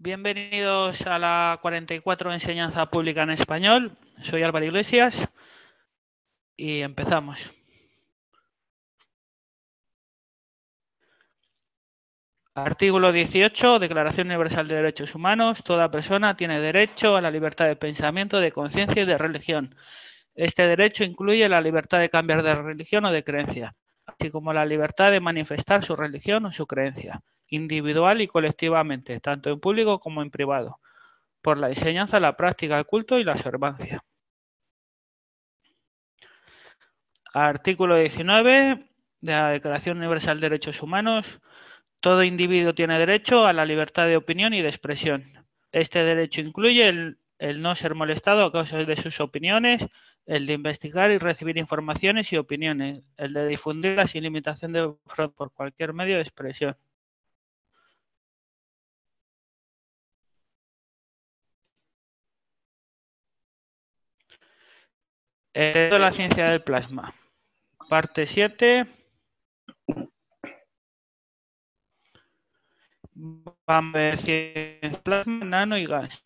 Bienvenidos a la 44 de Enseñanza Pública en Español. Soy Álvaro Iglesias y empezamos. Artículo 18. Declaración Universal de Derechos Humanos. Toda persona tiene derecho a la libertad de pensamiento, de conciencia y de religión. Este derecho incluye la libertad de cambiar de religión o de creencia, así como la libertad de manifestar su religión o su creencia, individual y colectivamente, tanto en público como en privado, por la enseñanza, la práctica, el culto y la observancia. Artículo 19 de la Declaración Universal de Derechos Humanos. Todo individuo tiene derecho a la libertad de opinión y de expresión. Este derecho incluye el no ser molestado a causa de sus opiniones, el de investigar y recibir informaciones y opiniones, el de difundirlas sin limitación por cualquier medio de expresión. De la ciencia del plasma. Parte 7. Vamos a ver ciencia, plasma, nano y gas.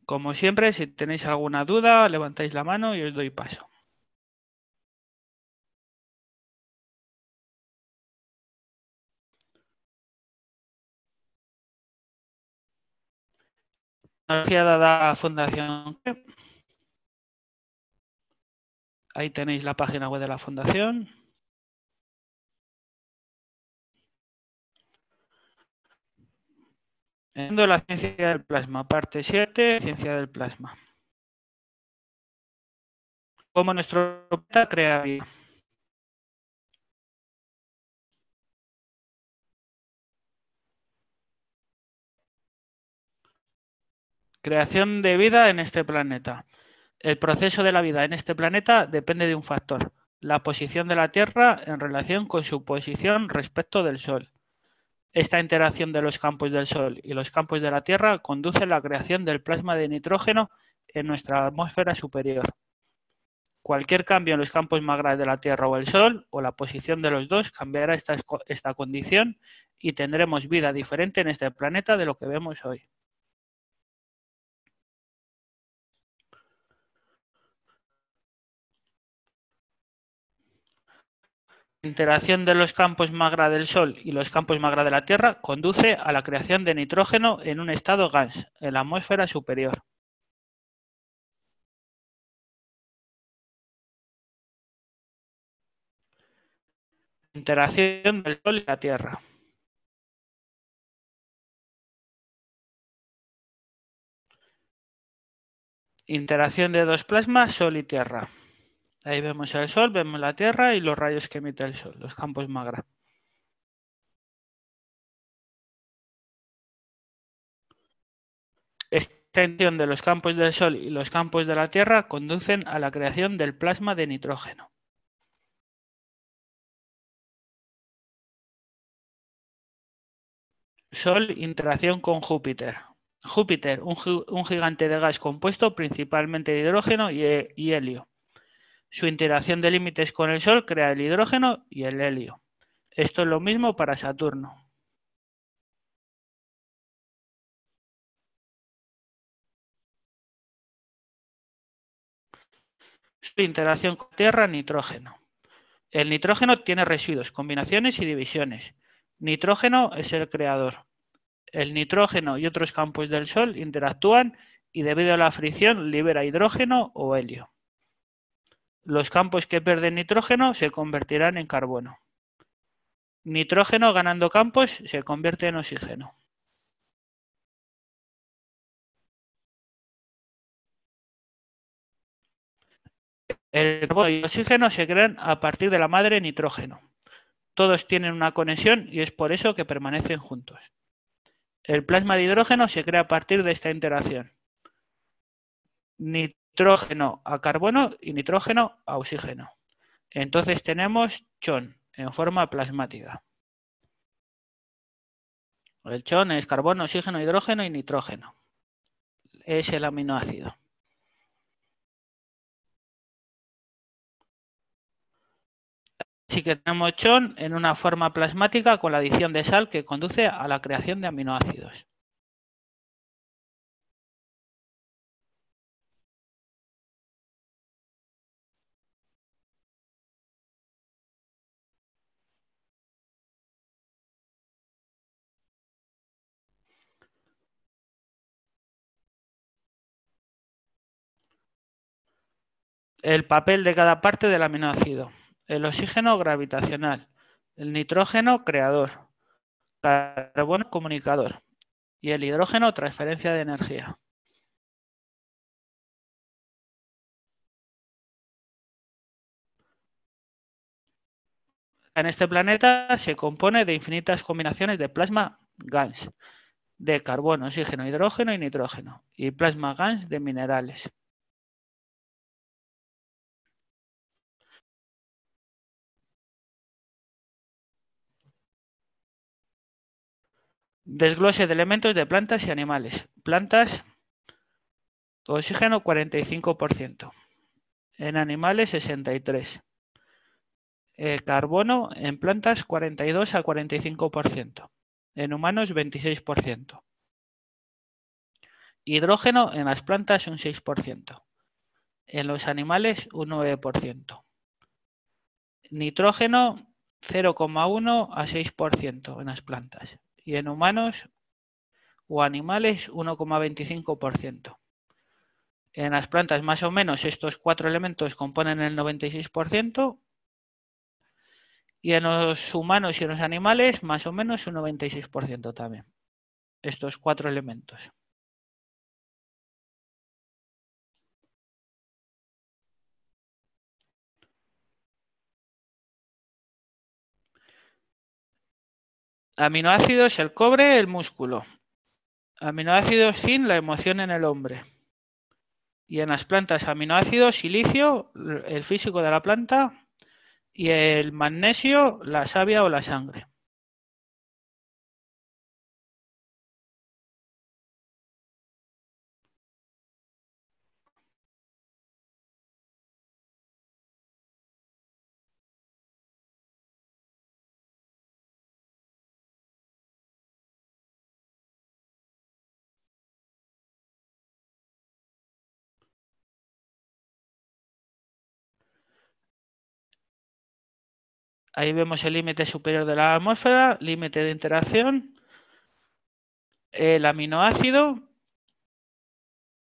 Como siempre, si tenéis alguna duda, levantáis la mano y os doy paso. Dada la Fundación. Ahí tenéis la página web de la Fundación. La ciencia del plasma, parte 7, ciencia del plasma. Cómo nuestro planeta crea vida. Creación de vida en este planeta. El proceso de la vida en este planeta depende de un factor, la posición de la Tierra en relación con su posición respecto del Sol. Esta interacción de los campos del Sol y los campos de la Tierra conduce a la creación del plasma de nitrógeno en nuestra atmósfera superior. Cualquier cambio en los campos magras de la Tierra o el Sol, o la posición de los dos, cambiará esta condición y tendremos vida diferente en este planeta de lo que vemos hoy. La interacción de los campos magras del Sol y los campos magras de la Tierra conduce a la creación de nitrógeno en un estado gas, en la atmósfera superior. Interacción del Sol y la Tierra. Interacción de dos plasmas, Sol y Tierra. Ahí vemos el Sol, vemos la Tierra y los rayos que emite el Sol, los campos magras. Esta interacción de los campos del Sol y los campos de la Tierra conducen a la creación del plasma de nitrógeno. Sol, interacción con Júpiter. Júpiter, un gigante de gas compuesto principalmente de hidrógeno y helio. Su interacción de límites con el Sol crea el hidrógeno y el helio. Esto es lo mismo para Saturno. Su interacción con Tierra, nitrógeno. El nitrógeno tiene residuos, combinaciones y divisiones. Nitrógeno es el creador. El nitrógeno y otros campos del Sol interactúan y debido a la fricción libera hidrógeno o helio. Los campos que pierden nitrógeno se convertirán en carbono. Nitrógeno ganando campos se convierte en oxígeno. El carbono y el oxígeno se crean a partir de la madre nitrógeno. Todos tienen una conexión y es por eso que permanecen juntos. El plasma de hidrógeno se crea a partir de esta interacción. Nitrógeno a carbono y nitrógeno a oxígeno. Entonces tenemos chon en forma plasmática. El chon es carbono, oxígeno, hidrógeno y nitrógeno. Es el aminoácido. Así que tenemos chon en una forma plasmática con la adición de sal que conduce a la creación de aminoácidos. El papel de cada parte del aminoácido. El oxígeno gravitacional, el nitrógeno creador, carbono comunicador y el hidrógeno transferencia de energía. En este planeta se compone de infinitas combinaciones de plasma GANS, de carbono, oxígeno, hidrógeno y nitrógeno, y plasma GANS de minerales. Desglose de elementos de plantas y animales. Plantas, oxígeno 45%. En animales 63%. Carbono en plantas 42 a 45%. En humanos 26%. Hidrógeno en las plantas un 6%. En los animales un 9%. Nitrógeno 0,1 a 6% en las plantas. Y en humanos o animales 1,25%. En las plantas más o menos estos 4 elementos componen el 96% y en los humanos y en los animales más o menos un 96% también. Estos 4 elementos. Aminoácidos, el cobre, el músculo. Aminoácidos, zinc, la emoción en el hombre. Y en las plantas, aminoácidos, silicio, el físico de la planta. Y el magnesio, la savia o la sangre. Ahí vemos el límite superior de la atmósfera, límite de interacción, el aminoácido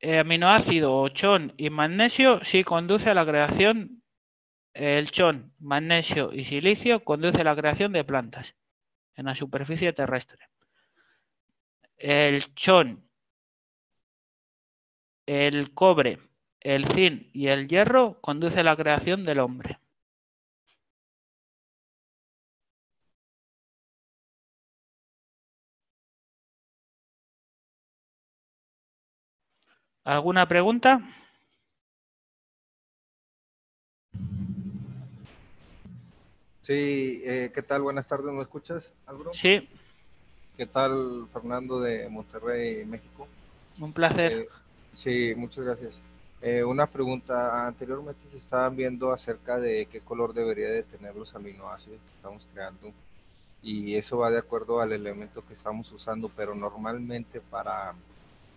o chon y magnesio sí conduce a la creación, el chon, magnesio y silicio conduce a la creación de plantas en la superficie terrestre. El chon, el cobre, el zinc y el hierro conduce a la creación del hombre. ¿Alguna pregunta? Sí, ¿qué tal? Buenas tardes, ¿me escuchas, Álvaro? Sí, ¿Qué tal, Fernando de Monterrey, México? un placer. Sí, muchas gracias. Una pregunta, anteriormente se estaban viendo acerca de qué color debería de tener los aminoácidos que estamos creando y eso va de acuerdo al elemento que estamos usando, pero normalmente para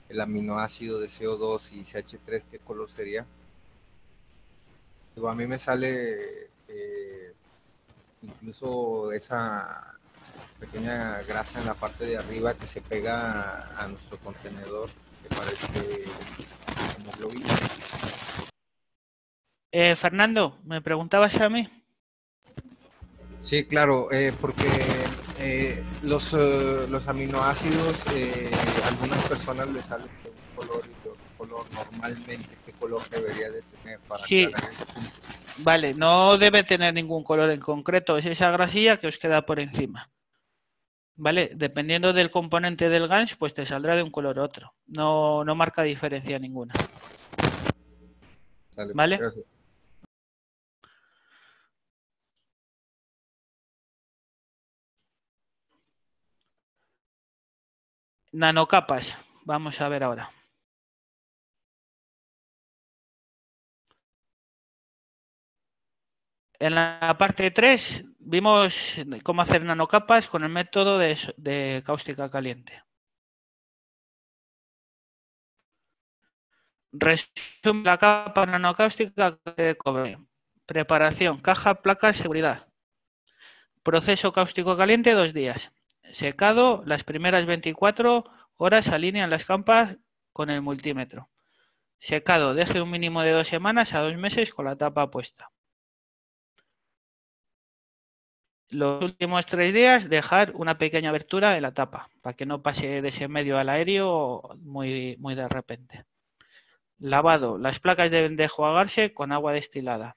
el aminoácido de CO2 y CH3, ¿qué color sería? Digo, a mí me sale incluso esa pequeña grasa en la parte de arriba que se pega a nuestro contenedor, que parece como globito. Fernando, ¿me preguntabas a mí? Sí, claro, porque los aminoácidos, algunas personas les salen de un color y de otro color. Normalmente, ¿qué color debería de tener para Sí, aclarar ese punto? vale, no debe tener ningún color en concreto, es esa grasilla que os queda por encima. ¿Vale? Dependiendo del componente del GANS, pues te saldrá de un color u otro. No, no marca diferencia ninguna. Dale, ¿Vale? gracias. Nanocapas. Vamos a ver ahora. En la parte 3 vimos cómo hacer nanocapas con el método de cáustica caliente. Resumen la capa nanocáustica de cobre. Preparación, caja, placa, seguridad. Proceso cáustico caliente, 2 días. Secado, las primeras 24 horas alinean las capas con el multímetro. Secado, deje un mínimo de 2 semanas a 2 meses con la tapa puesta. Los últimos 3 días dejar una pequeña abertura en la tapa para que no pase de ese medio al aéreo muy de repente. Lavado. Las placas deben de enjuagarse con agua destilada.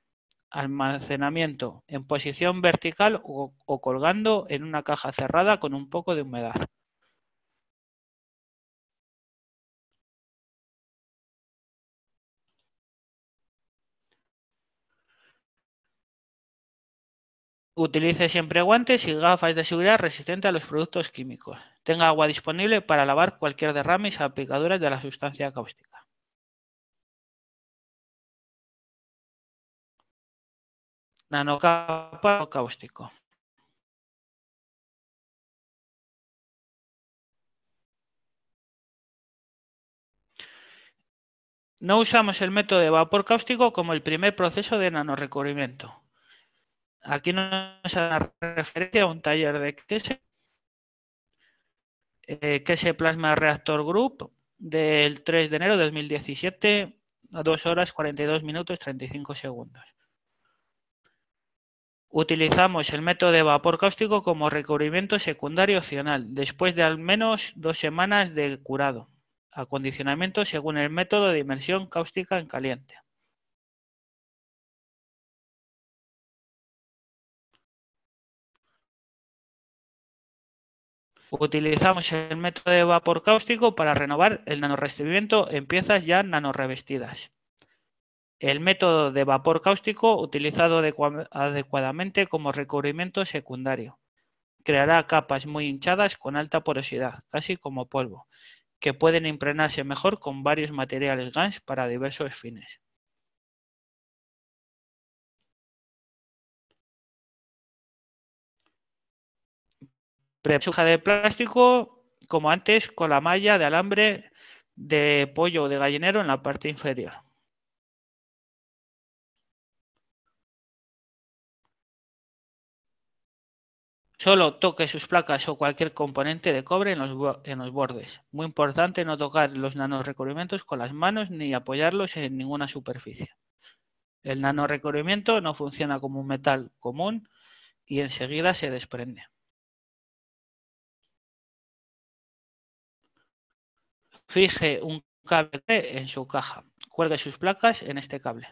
Almacenamiento en posición vertical o colgando en una caja cerrada con un poco de humedad. Utilice siempre guantes y gafas de seguridad resistentes a los productos químicos. Tenga agua disponible para lavar cualquier derrame y salpicaduras de la sustancia cáustica. Nanocapa cáustico. No usamos el método de vapor cáustico como el primer proceso de nanorecubrimiento. Aquí nos da referencia a un taller de QS Plasma Reactor Group del 3 de enero de 2017 a 2 horas 42 minutos 35 segundos. Utilizamos el método de vapor cáustico como recubrimiento secundario opcional después de al menos 2 semanas de curado. Acondicionamiento según el método de inmersión cáustica en caliente. Utilizamos el método de vapor cáustico para renovar el nanorrecubrimiento en piezas ya nanorrevestidas. El método de vapor cáustico, utilizado adecuadamente como recubrimiento secundario, creará capas muy hinchadas con alta porosidad, casi como polvo, que pueden impregnarse mejor con varios materiales GANS para diversos fines. Prepara de plástico, como antes, con la malla de alambre de pollo o de gallinero en la parte inferior. Solo toque sus placas o cualquier componente de cobre en los bordes. Muy importante no tocar los nanorecubrimientos con las manos ni apoyarlos en ninguna superficie. El nanorecubrimiento no funciona como un metal común y enseguida se desprende. Fije un cable en su caja. Cuelgue sus placas en este cable.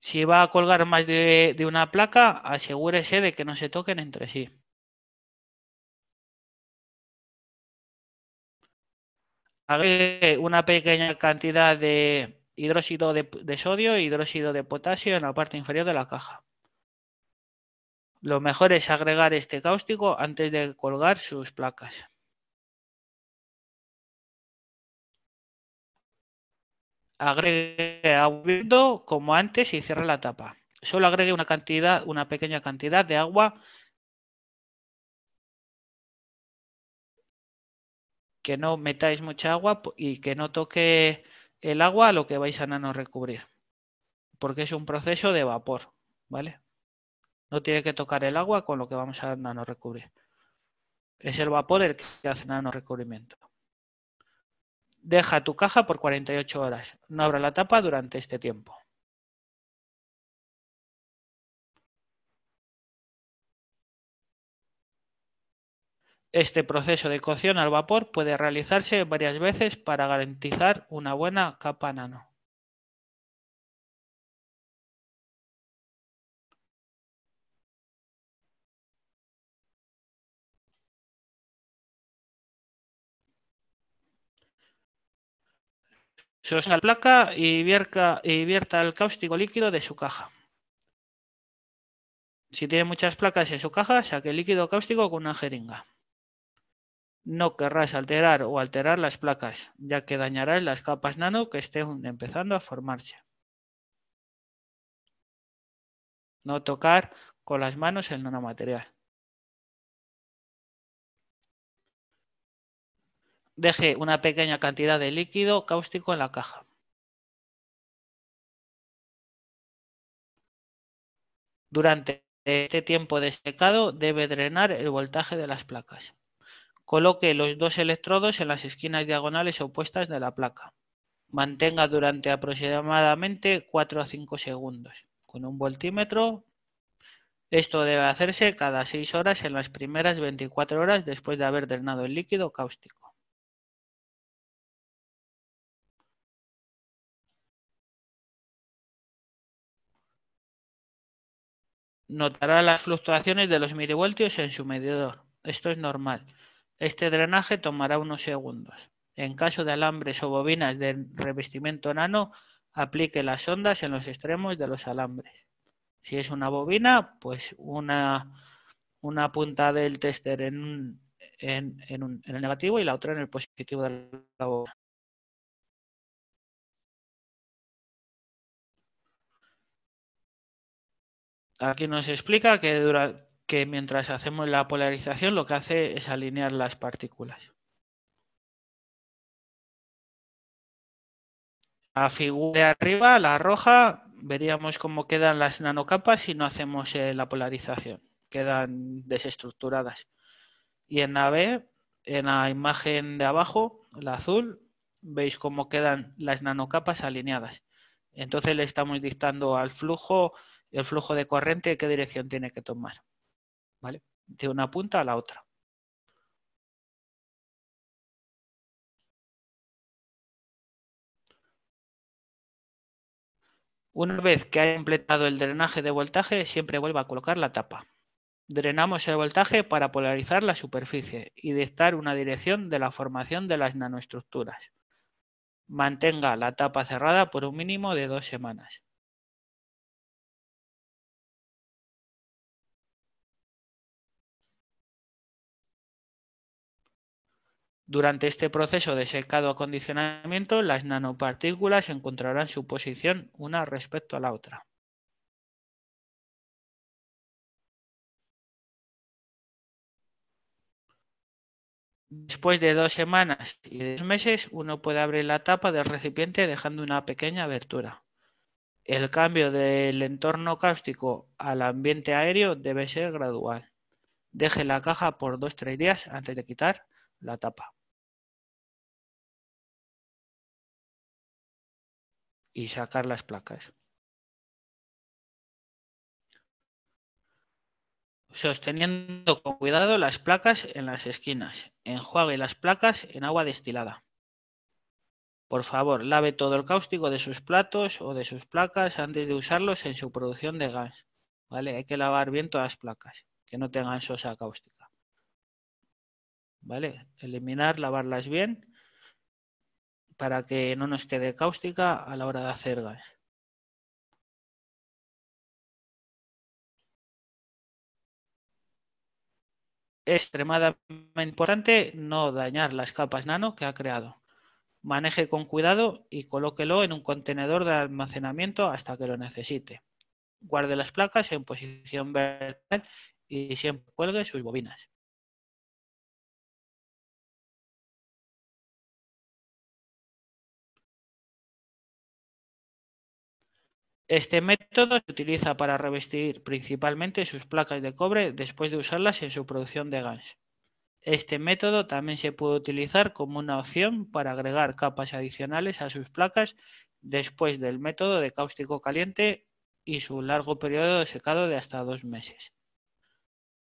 Si va a colgar más de una placa, asegúrese de que no se toquen entre sí. Agregue una pequeña cantidad de hidróxido de sodio e hidróxido de potasio en la parte inferior de la caja. Lo mejor es agregar este cáustico antes de colgar sus placas. Agregue agua como antes y cierre la tapa. Solo agregue una pequeña cantidad de agua, que no metáis mucha agua y que no toque el agua a lo que vais a nanorecubrir, porque es un proceso de vapor, ¿vale? No tiene que tocar el agua con lo que vamos a nanorecubrir. Es el vapor el que hace nanorecubrimiento. Deja tu caja por 48 horas. No abra la tapa durante este tiempo. Este proceso de cocción al vapor puede realizarse varias veces para garantizar una buena capa nano. Sostenga la placa y vierta el cáustico líquido de su caja. Si tiene muchas placas en su caja, saque el líquido cáustico con una jeringa. No querrás alterar las placas, ya que dañarás las capas nano que estén empezando a formarse. No tocar con las manos el nanomaterial. Deje una pequeña cantidad de líquido cáustico en la caja. Durante este tiempo de secado debe drenar el voltaje de las placas. Coloque los dos electrodos en las esquinas diagonales opuestas de la placa. Mantenga durante aproximadamente 4 a 5 segundos. Con un voltímetro, esto debe hacerse cada 6 horas en las primeras 24 horas después de haber drenado el líquido cáustico. Notará las fluctuaciones de los milivoltios en su medidor. Esto es normal. Este drenaje tomará unos segundos. En caso de alambres o bobinas de revestimiento nano, aplique las ondas en los extremos de los alambres. Si es una bobina, pues una punta del tester en el negativo y la otra en el positivo de la bobina. Aquí nos explica que mientras hacemos la polarización lo que hace es alinear las partículas. La figura de arriba, la roja, veríamos cómo quedan las nanocapas si no hacemos la polarización. Quedan desestructuradas. Y en la B, en la imagen de abajo, la azul, veis cómo quedan las nanocapas alineadas. Entonces le estamos dictando al flujo, el flujo de corriente, qué dirección tiene que tomar. ¿Vale? De una punta a la otra. Una vez que haya completado el drenaje de voltaje, siempre vuelva a colocar la tapa. Drenamos el voltaje para polarizar la superficie y dictar una dirección de la formación de las nanoestructuras. Mantenga la tapa cerrada por un mínimo de 2 semanas. Durante este proceso de secado-acondicionamiento, las nanopartículas encontrarán su posición una respecto a la otra. Después de 2 semanas y 2 meses, uno puede abrir la tapa del recipiente dejando una pequeña abertura. El cambio del entorno cáustico al ambiente aéreo debe ser gradual. Deje la caja por 2-3 días antes de quitar la tapa. Y sacar las placas. Sosteniendo con cuidado las placas en las esquinas. Enjuague las placas en agua destilada. Por favor, lave todo el cáustico de sus platos o de sus placas antes de usarlos en su producción de gas. ¿Vale? Hay que lavar bien todas las placas, que no tengan sosa cáustica. ¿Vale? Eliminar, lavarlas bien para que no nos quede cáustica a la hora de hacer gas. Es extremadamente importante no dañar las capas nano que ha creado. Maneje con cuidado y colóquelo en un contenedor de almacenamiento hasta que lo necesite. Guarde las placas en posición vertical y siempre cuelgue sus bobinas. Este método se utiliza para revestir principalmente sus placas de cobre después de usarlas en su producción de gas. Este método también se puede utilizar como una opción para agregar capas adicionales a sus placas después del método de cáustico caliente y su largo periodo de secado de hasta 2 meses.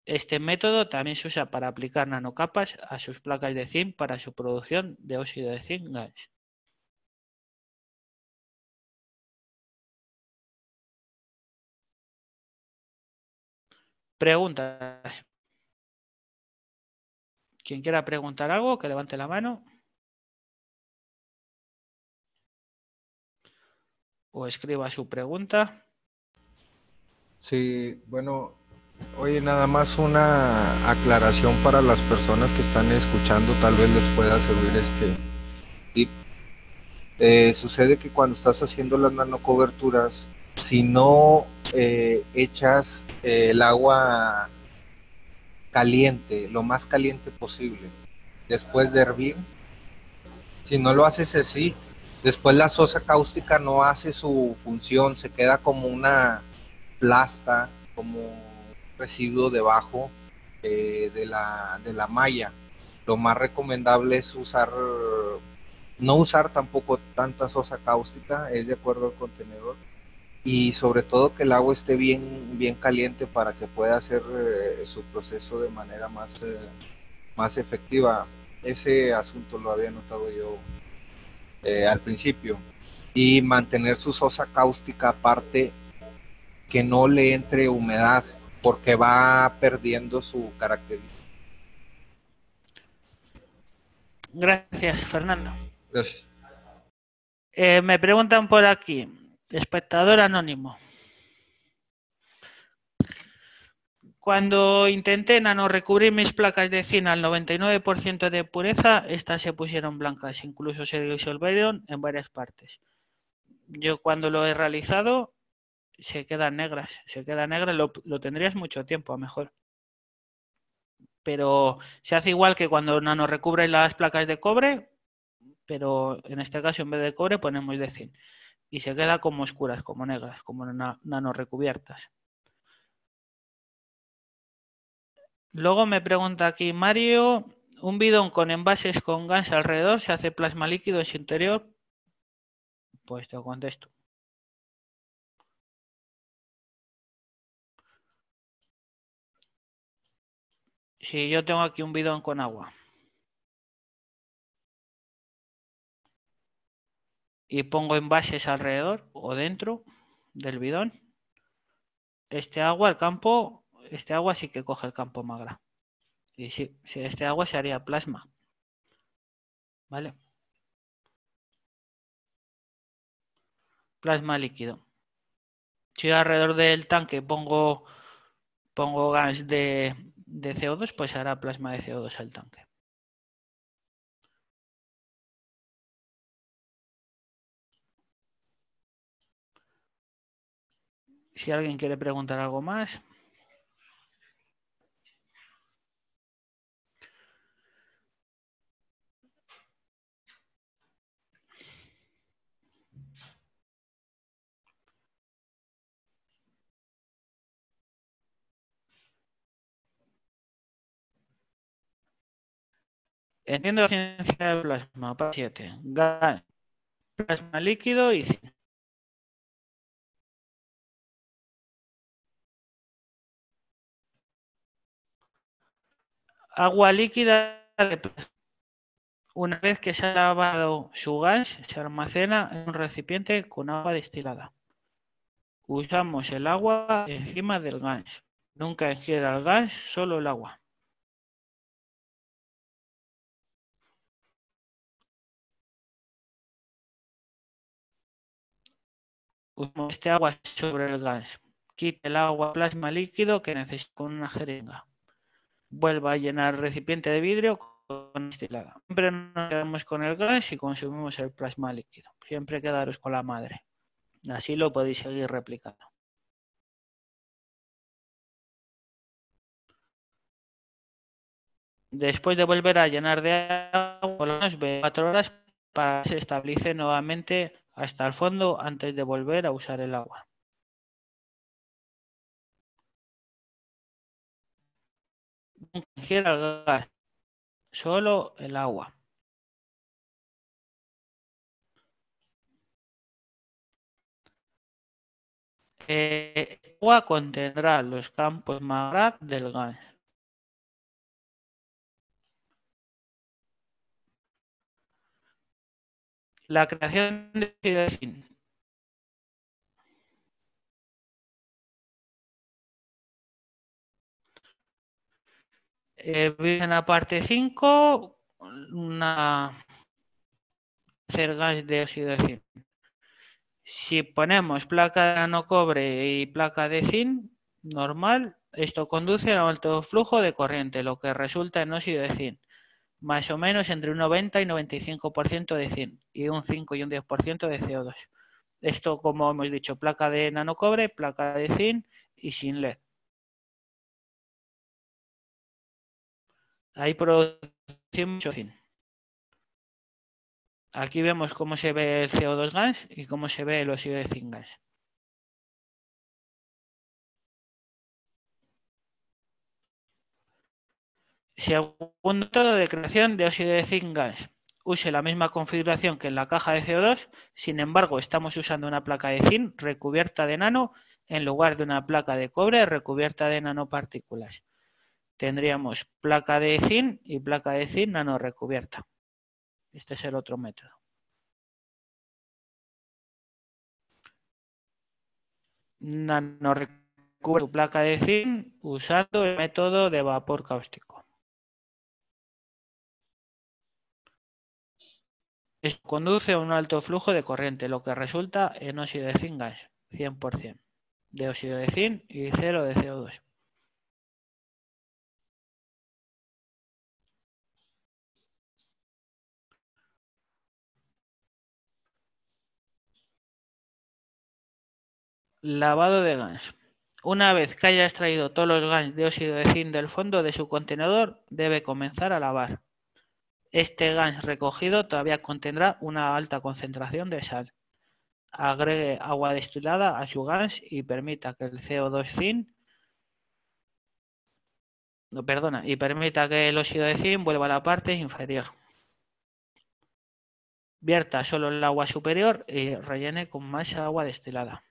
Este método también se usa para aplicar nanocapas a sus placas de zinc para su producción de óxido de zinc gas. Preguntas. Quien quiera preguntar algo, que levante la mano o escriba su pregunta. Sí, bueno, Oye, nada más una aclaración para las personas que están escuchando, tal vez les pueda servir este tip. Sucede que cuando estás haciendo las nanocoberturas, si no echas el agua caliente, lo más caliente posible, después de hervir, si no lo haces así, después la sosa cáustica no hace su función, se queda como una plasta, como un residuo debajo de la malla. Lo más recomendable es no usar tampoco tanta sosa cáustica, es de acuerdo al contenedor, y sobre todo que el agua esté bien caliente para que pueda hacer su proceso de manera más efectiva. Ese asunto lo había notado yo al principio. Y mantener su sosa cáustica aparte, que no le entre humedad, porque va perdiendo su característica. Gracias, Fernando. Gracias. Me preguntan por aquí, espectador anónimo. Cuando intenté nanorecubrir mis placas de zinc al 99% de pureza, estas se pusieron blancas, incluso se disolvieron en varias partes. Yo cuando lo he realizado, se quedan negras, lo tendrías mucho tiempo a mejor. Pero se hace igual que cuando nanorecubres las placas de cobre, pero en este caso en vez de cobre ponemos de zinc. Y se queda como oscuras, como negras, como nanorecubiertas. Luego me pregunta aquí Mario, ¿un bidón con envases con gas alrededor se hace plasma líquido en su interior? Pues te contesto. Si yo tengo aquí un bidón con agua y pongo envases alrededor o dentro del bidón, este agua sí que coge el campo magra. Y sí, este agua se haría plasma, ¿vale? Plasma líquido. Si alrededor del tanque pongo gas de CO2, pues hará plasma de CO2 al tanque. Si alguien quiere preguntar algo más. Entiendo la ciencia del plasma. 7. Gas, plasma líquido y agua líquida de plasma. Una vez que se ha lavado su gas, se almacena en un recipiente con agua destilada. Usamos el agua encima del gas. Nunca ingiera el gas, solo el agua. Usamos este agua sobre el gas. Quite el agua plasma líquido que necesita con una jeringa. Vuelva a llenar el recipiente de vidrio con destilada. Siempre nos quedamos con el gas y consumimos el plasma líquido. Siempre quedaros con la madre. Así lo podéis seguir replicando. Después de volver a llenar de agua unas 24 horas para que se estabilice nuevamente hasta el fondo antes de volver a usar el agua. Nunca ingiera el gas, solo el agua. El agua contendrá los campos Magrat del gas. La creación de oxidación. En la parte 5, hacer gas de oxidación. Si ponemos placa de nanocobre y placa de zinc, normal. Esto conduce a un alto flujo de corriente, lo que resulta en óxido de zinc, más o menos entre un 90 y 95% de zinc y un 5 y un 10% de CO2. Esto, como hemos dicho, placa de nanocobre, placa de zinc y sin LED. Ahí producimos mucho zinc. Aquí vemos cómo se ve el CO2 gas y cómo se ve el óxido de zinc gas. Segundo método de creación de óxido de zinc gas. Use la misma configuración que en la caja de CO2, sin embargo estamos usando una placa de zinc recubierta de nano en lugar de una placa de cobre recubierta de nanopartículas. Tendríamos placa de zinc y placa de zinc nano recubierta. Este es el otro método. Nano recubre su placa de zinc usando el método de vapor cáustico. Esto conduce a un alto flujo de corriente, lo que resulta en óxido de zinc gas, 100% de óxido de zinc y 0 de CO2. Lavado de gas. Una vez que haya extraído todos los gas de óxido de zinc del fondo de su contenedor, debe comenzar a lavar. Este gas recogido todavía contendrá una alta concentración de sal. Agregue agua destilada a su gas y permita que el CO2 zinc, no, perdona, y permita que el óxido de zinc vuelva a la parte inferior. Vierta solo el agua superior y rellene con más agua destilada.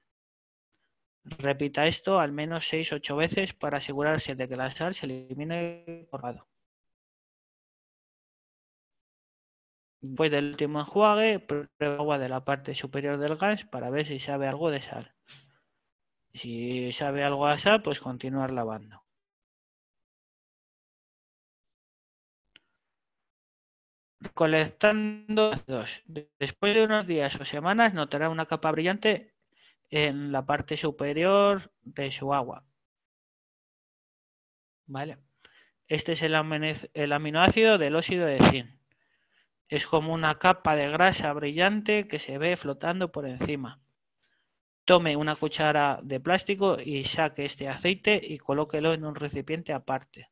Repita esto al menos 6-8 veces para asegurarse de que la sal se elimine por lado. Después del último enjuague, prueba agua de la parte superior del gas para ver si sabe algo de sal. Si sabe algo de sal, pues continuar lavando. Recolectando dos. Después de unos días o semanas notará una capa brillante en la parte superior de su agua. ¿Vale? Este es el aminoácido del óxido de zinc. Es como una capa de grasa brillante que se ve flotando por encima. Tome una cuchara de plástico y saque este aceite y colóquelo en un recipiente aparte.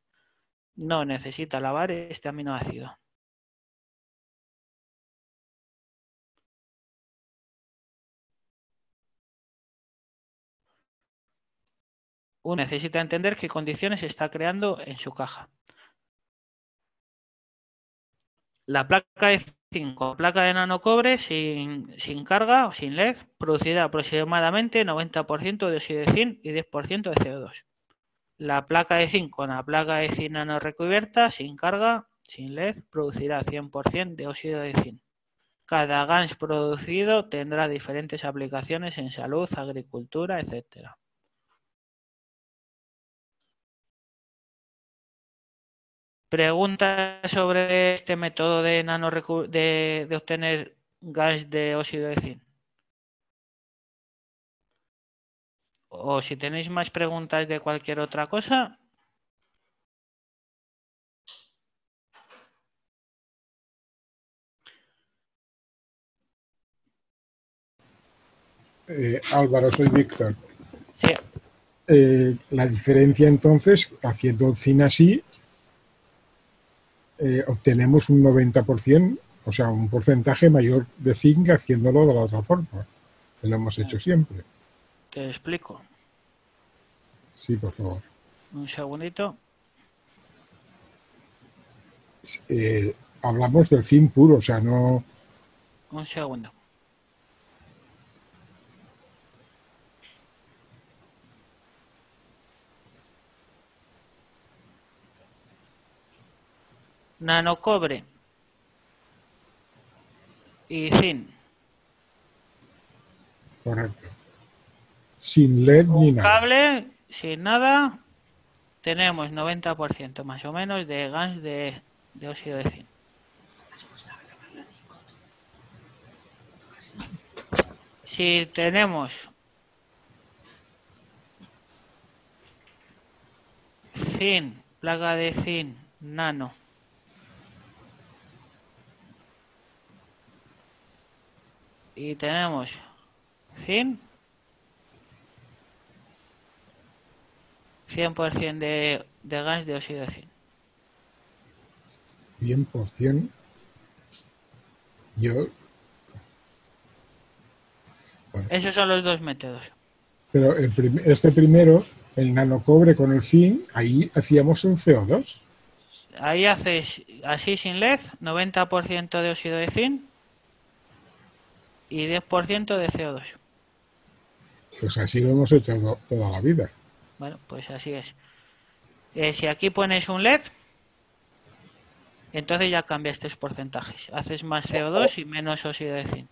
No necesita lavar este aminoácido. Uno necesita entender qué condiciones está creando en su caja. La placa de 5, placa de nanocobre sin carga o sin LED, producirá aproximadamente 90% de óxido de zinc y 10% de CO2. La placa de zinc con la placa de zinc nano recubierta, sin carga, sin LED, producirá 100% de óxido de zinc. Cada GANS producido tendrá diferentes aplicaciones en salud, agricultura, etc. Preguntas sobre este método de, de obtener gas de óxido de zinc. O si tenéis más preguntas de cualquier otra cosa. Álvaro, soy Víctor. Sí. La diferencia entonces, haciendo el zinc así, obtenemos un 90%, o sea, un porcentaje mayor de zinc haciéndolo de la otra forma, que lo hemos hecho siempre. Te explico. Sí, por favor. Un segundito. Hablamos del zinc puro, o sea, no... Un segundo. Nanocobre y zinc. Correcto. Sin LED ni Un nada. cable, sin nada, tenemos 90% más o menos de gas de óxido de zinc. Si tenemos zinc, placa de zinc, nano. Y tenemos zinc, 100% de gas de óxido de zinc. 100%. Yo. Bueno, Esos son los dos métodos. pero este primero, el nanocobre con el zinc, ahí hacíamos un CO2. Ahí haces así sin LED, 90% de óxido de zinc y 10% de CO2. Pues así lo hemos hecho toda la vida. Bueno, pues así es. Si aquí pones un LED, entonces ya cambia estos porcentajes. Haces más CO2 y menos óxido de zinc.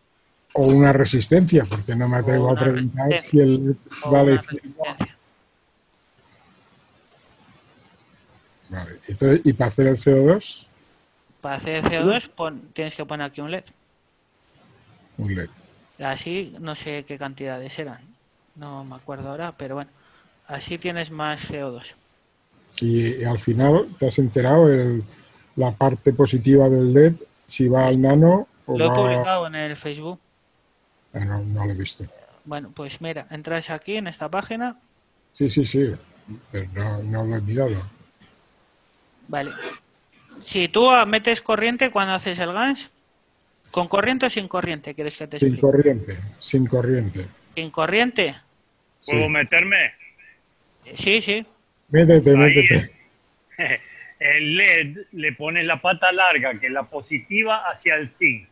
O una resistencia, porque no me atrevo a preguntar si el LED vale 100. Vale. Entonces, ¿y para hacer el CO2? Para hacer el CO2 tienes que poner aquí un LED. Un LED. Así no sé qué cantidades eran. No me acuerdo ahora, pero bueno. Así tienes más CO2. Y al final te has enterado la parte positiva del LED, si va al nano o Lo he va... publicado en el Facebook. No lo he visto. Bueno, pues mira, entras aquí en esta página. Sí, pero no lo he mirado. Vale. Si tú metes corriente cuando haces el gas, ¿con corriente o sin corriente? ¿Quieres que te explique? Sin corriente. ¿Sin corriente? ¿Puedo Sí. meterme? Sí. Métete. El LED le pones la pata larga, que es la positiva, hacia el zinc.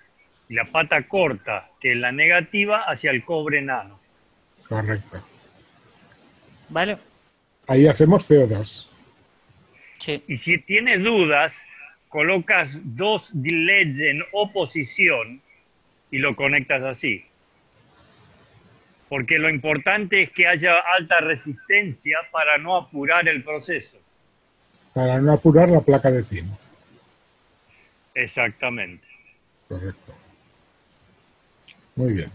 Y la pata corta, que es la negativa, hacia el cobre nano. Correcto. ¿Vale? Ahí hacemos CO2. Sí. Y si tienes dudas, colocas dos LEDs en oposición y lo conectas así. Porque lo importante es que haya alta resistencia para no apurar el proceso. Para no apurar la placa de zinc. Exactamente. Correcto. Muy bien.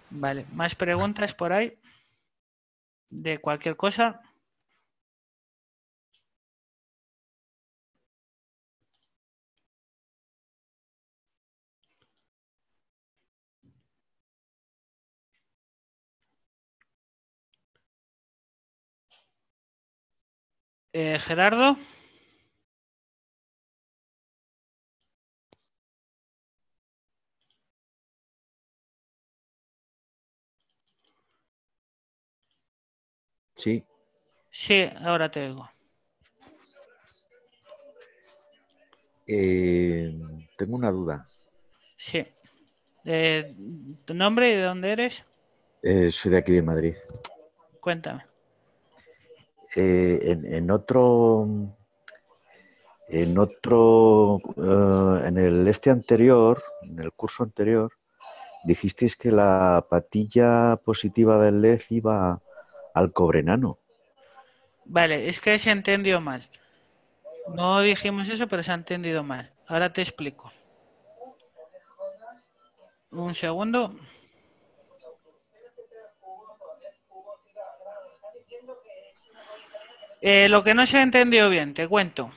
Vale. ¿Más preguntas por ahí? ¿De cualquier cosa? Gerardo. Sí. Sí, ahora te oigo. Tengo una duda. Sí. ¿Tu nombre y de dónde eres? Soy de aquí de Madrid. Cuéntame. En el anterior, en el curso anterior, dijisteis que la patilla positiva del LED iba al cobre nano. Vale, es que se entendió mal. No dijimos eso, pero se ha entendido mal. Ahora te explico. Un segundo. Lo que no se ha entendido bien, te cuento.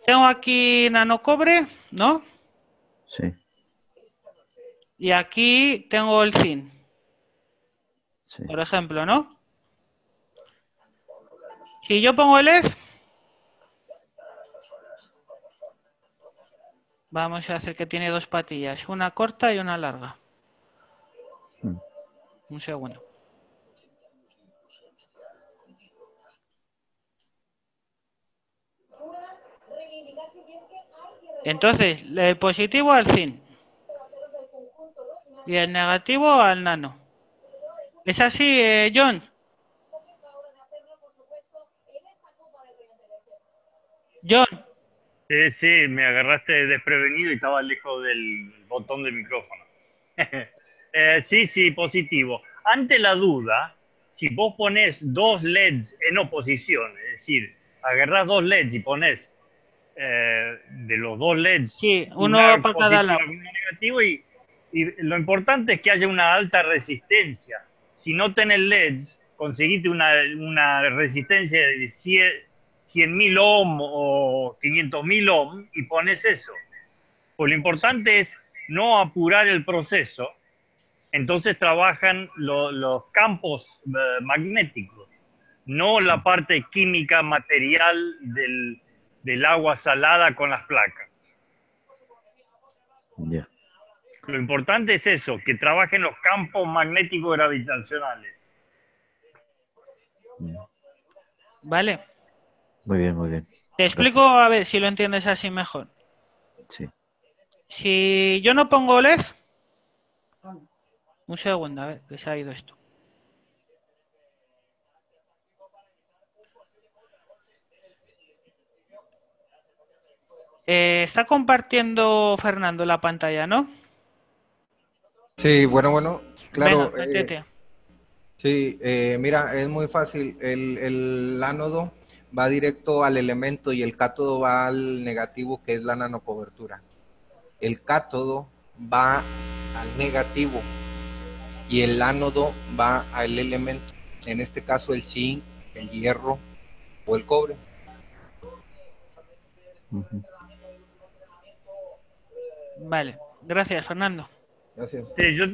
Tengo aquí nanocobre, ¿no? Sí. Y aquí tengo el zinc, Sí. por ejemplo, ¿no? Si yo pongo el LED, vamos a hacer que tiene dos patillas, una corta y una larga. Un segundo. Entonces, el positivo al zinc y el negativo al nano. ¿Es así, John? John, Sí, me agarraste desprevenido y estaba lejos del botón del micrófono. Sí, positivo. Ante la duda, si vos pones dos LEDs en oposición, es decir, agarrás dos LEDs y pones de los dos LEDs sí, uno una para cada positiva lado. y una negativa y Y lo importante es que haya una alta resistencia. Si no tenés LEDs, conseguiste una resistencia de 100.000 ohm o 500.000 ohm y pones eso. Pues lo importante es no apurar el proceso. Entonces trabajan los campos magnéticos, no la parte química material del agua salada con las placas. Ya. Lo importante es eso, que trabajen los campos magnéticos gravitacionales. Vale. Muy bien, muy bien. Te explico a ver si lo entiendes así mejor. Sí. Si yo no pongo LED, un segundo, a ver, que se ha ido esto. Está compartiendo Fernando la pantalla, ¿no? Sí, bueno, claro. Venga, métete. Sí, mira, es muy fácil. El ánodo va directo al elemento y el cátodo va al negativo, que es la nanocobertura. El cátodo va al negativo y el ánodo va al elemento. En este caso, el zinc, el hierro o el cobre. Vale, gracias, Fernando. Gracias. Sí, yo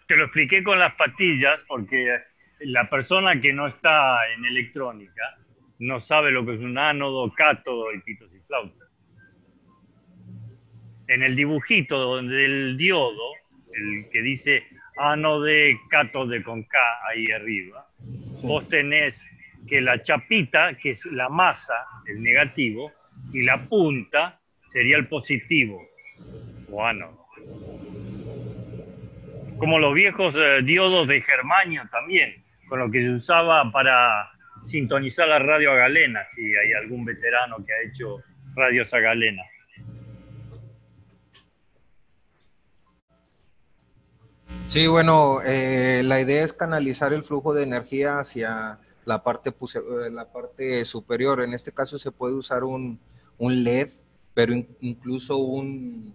te lo expliqué con las patillas porque la persona que no está en electrónica no sabe lo que es un ánodo, cátodo y pitos y flautas. En el dibujito del diodo, el que dice ánode, cátodo con K ahí arriba, vos tenés que la chapita, que es la masa, el negativo, y la punta sería el positivo o ánodo. Como los viejos diodos de germanio también, con lo que se usaba para sintonizar la radio a galena, si hay algún veterano que ha hecho radios a galena. Sí, bueno, la idea es canalizar el flujo de energía hacia la parte superior. En este caso se puede usar un LED, pero incluso un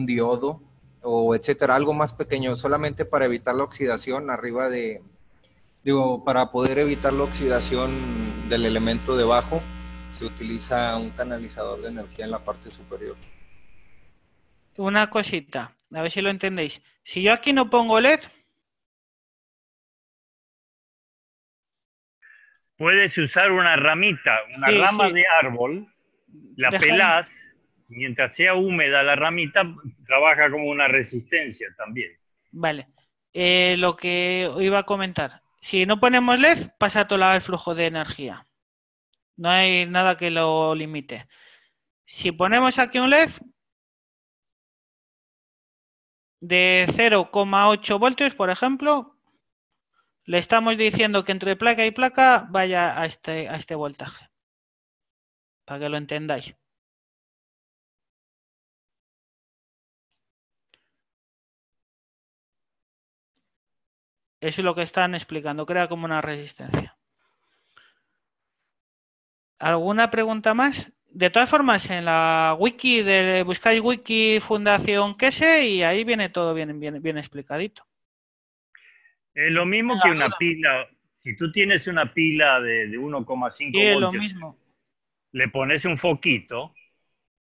diodo o etcétera, algo más pequeño, solamente para evitar la oxidación para poder evitar la oxidación del elemento debajo, se utiliza un canalizador de energía en la parte superior. Una cosita, a ver si lo entendéis. Si yo aquí no pongo LED, puedes usar una ramita, una rama de árbol, la pelás, mientras sea húmeda la ramita, trabaja como una resistencia también. Vale, lo que iba a comentar, si no ponemos LED, pasa todo el flujo de energía. No hay nada que lo limite. Si ponemos aquí un LED de 0,8 voltios, por ejemplo, le estamos diciendo que entre placa y placa vaya a este voltaje. Para que lo entendáis. Eso es lo que están explicando. Crea como una resistencia. ¿Alguna pregunta más? De todas formas, en la wiki, buscáis wiki Fundación Kese y ahí viene todo bien explicadito. Es lo mismo que una pila. Si tú tienes una pila de 1,5 voltios, es lo mismo. Le pones un foquito,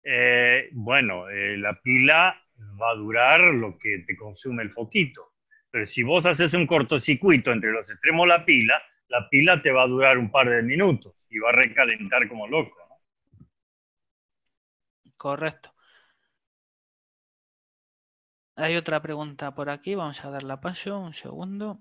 la pila va a durar lo que te consume el foquito. Pero si vos haces un cortocircuito entre los extremos de la pila te va a durar un par de minutos y va a recalentar como loco, ¿no? Correcto. Hay otra pregunta por aquí, vamos a darle paso, un segundo.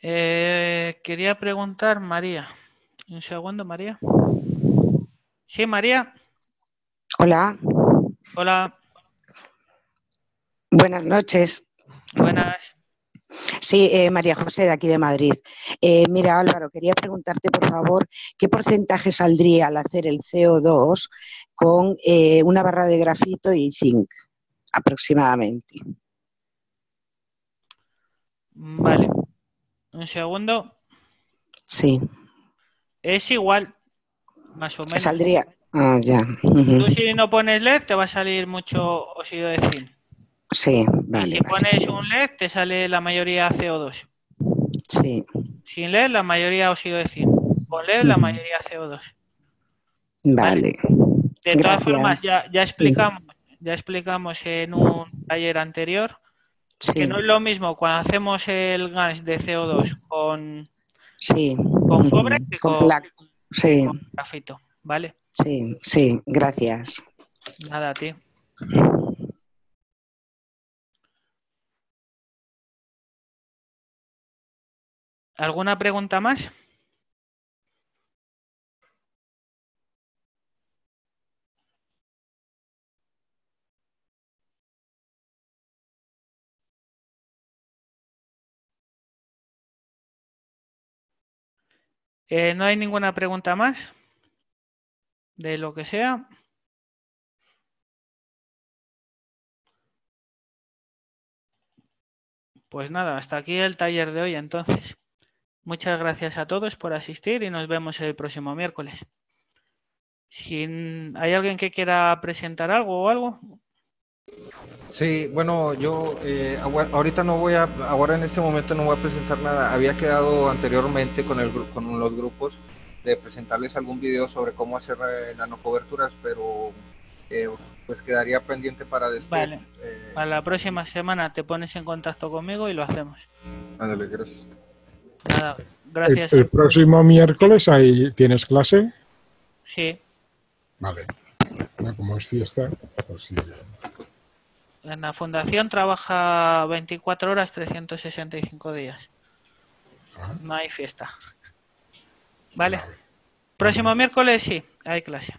Quería preguntar, María. Un segundo, María. Sí, María. Hola. Hola. Buenas noches. Buenas. Sí, María José, de aquí de Madrid. Mira, Álvaro, quería preguntarte, por favor, ¿qué porcentaje saldría al hacer el CO2 con una barra de grafito y zinc, aproximadamente? Vale, un segundo. Sí, Es igual, más o menos. saldría. Ah, ya. Tú si no pones LED te va a salir mucho óxido de zinc. Sí, Y vale, si vale. pones un LED te sale la mayoría CO2. Sí. Sin LED la mayoría óxido de zinc. Con LED la mayoría CO2. Vale. De todas formas, Gracias. ya explicamos en un taller anterior que Sí, no es lo mismo cuando hacemos el gas de CO2 sí. con cobre que Con placa. Sí, con grafito, ¿vale? sí, sí. Gracias. Nada, a ti. ¿Alguna pregunta más? ¿No hay ninguna pregunta más? De lo que sea. Pues nada, hasta aquí el taller de hoy entonces. Muchas gracias a todos por asistir y nos vemos el próximo miércoles. Si hay alguien que quiera presentar algo o algo. Sí, bueno, yo ahorita no voy a, ahora en este momento no voy a presentar nada. Había quedado anteriormente con los grupos de presentarles algún video sobre cómo hacer nanocoberturas, pero pues quedaría pendiente para después. Vale, para la próxima semana te pones en contacto conmigo y lo hacemos. Ándale, gracias. Nada, gracias. El próximo miércoles ¿tienes clase? Sí, Vale. No, como es fiesta, pues sí. en la fundación trabaja 24 horas, 365 días. No hay fiesta. Vale. Próximo miércoles sí, hay clase.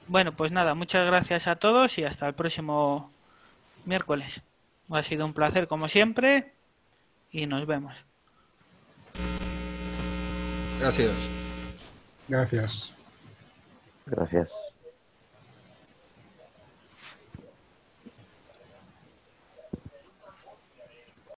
Bueno, pues nada, muchas gracias a todos y hasta el próximo miércoles. Ha sido un placer como siempre y nos vemos. Gracias. Gracias. Gracias.